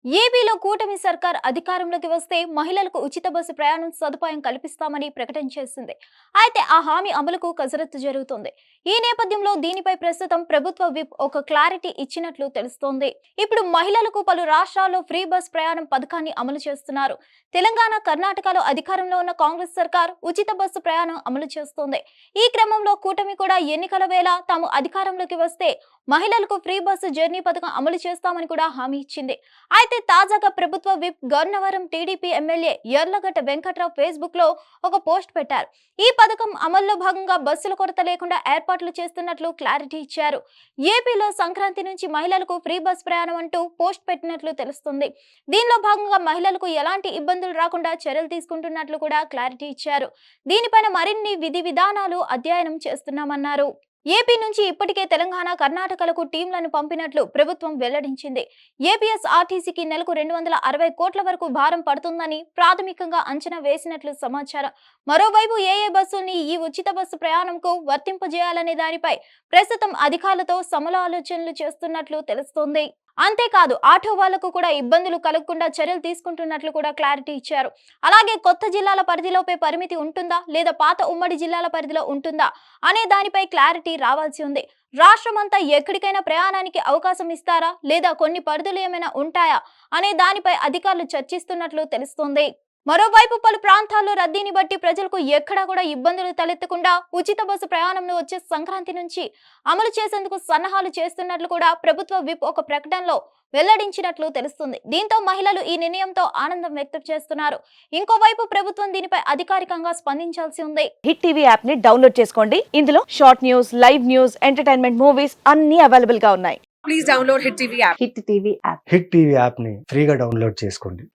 ఏపీలో కూటమి సర్కార్ అధికారంలోకి వస్తే మహిళలకు ఉచిత బస్సు ప్రయాణం సదుపాయం కల్పిస్తామని ప్రకటన చేసింది. అయితే ఆ హామీ అమలుకు కసరత్తు జరుగుతోంది. ఈ నేపథ్యంలో దీనిపై ప్రస్తుతం ప్రభుత్వ విప్ ఒక క్లారిటీ ఇచ్చినట్లు తెలుస్తోంది. ఇప్పుడు మహిళలకు పలు రాష్ట్రాల్లో ఫ్రీ బస్ ప్రయాణం పథకాన్ని అమలు చేస్తున్నారు. తెలంగాణ, కర్ణాటకలో అధికారంలో ఉన్న కాంగ్రెస్ సర్కార్ ఉచిత బస్సు ప్రయాణం అమలు చేస్తోంది. ఈ క్రమంలో కూటమి కూడా ఎన్నికల వేళ తాము అధికారంలోకి వస్తే మహిళలకు ఫ్రీ బస్సు జర్నీ పథకం అమలు చేస్తామని కూడా హామీ ఇచ్చింది. అయితే తాజాగా ప్రభుత్వ whip Gannavaram TDP MLA Yarlagadda Venkatrao Facebook లో ఒక పోస్ట్ పెట్టారు. ఈ పథకం అమల్లో భాగంగా బస్సుల కొరత లేకుండా ఏర్పాట్లు చేస్తున్నట్లు క్లారిటీ ఇచ్చారు. ఏపీలో సంక్రాంతి నుంచి మహిళలకు ఫ్రీ బస్ ప్రయాణం అంటూ పోస్ట్ పెట్టినట్లు తెలుస్తుంది. దీనిలో భాగంగా మహిళలకు ఎలాంటి ఇబ్బందులు రాకుండా చర్యలు తీసుకుంటున్నట్లు కూడా క్లారిటీ ఇచ్చారు. దీనిపైన మరిన్ని విధి విధానాలు అధ్యయనం చేస్తున్నామన్నారు. ఏపీ నుంచి ఇప్పటికే తెలంగాణ, కర్ణాటకలకు టీంలను పంపినట్లు ప్రభుత్వం వెల్లడించింది. ఏపీఎస్ ఆర్టీసీకి నెలకు 260 కోట్ల వరకు భారం పడుతుందని ప్రాథమికంగా అంచనా వేసినట్లు సమాచారం. మరోవైపు ఏ బస్సుల్ని ఈ ఉచిత బస్సు ప్రయాణంకు వర్తింపజేయాలనే దానిపై ప్రస్తుతం అధికారులతో సమాలోచనలు చేస్తున్నట్లు తెలుస్తోంది. అంతేకాదు ఆటో వాళ్లకు కూడా ఇబ్బందులు కలగకుండా చర్యలు తీసుకుంటున్నట్లు కూడా క్లారిటీ ఇచ్చారు. అలాగే కొత్త జిల్లాల పరిధిలోపే పరిమితి ఉంటుందా లేదా పాత ఉమ్మడి జిల్లాల పరిధిలో ఉంటుందా అనే దానిపై క్లారిటీ రావాల్సి ఉంది. రాష్ట్రమంతా ఎక్కడికైనా ప్రయాణానికి అవకాశం ఇస్తారా లేదా కొన్ని పరిధులు ఏమైనా ఉంటాయా అనే దానిపై అధికారులు చర్చిస్తున్నట్లు తెలుస్తోంది. మరోవైపు పలు ప్రాంతాల్లో రద్దీని బట్టి ప్రజలకు ఎక్కడా కూడా ఇబ్బందులు తలెత్తకుండా ఉచిత బస్సు ప్రయాణంను వచ్చే సంక్రాంతి నుంచి అమలు చేసేందుకు సన్నాహాలు చేస్తున్నట్లు కూడా ప్రభుత్వ విప్ ఒక ప్రకటనలో వెల్లడించినట్లు తెలుస్తుంది. దీంతో మహిళలు ఈ నిర్ణయంతో ఆనందం వ్యక్తం చేస్తున్నారు. ఇంకోవైపు ప్రభుత్వం దీనిపై అధికారికంగా స్పందించాల్సి ఉంది. హిట్ టీవీ యాప్ ని డౌన్లోడ్ చేసుకోండి. ఇందులో short news, live news, entertainment movies అన్ని అవైలబుల్ గా ఉన్నాయి. Please download Hit TV app. Hit TV app hit TV యాప్ని ఫ్రీగా డౌన్లోడ్ చేసుకోండి.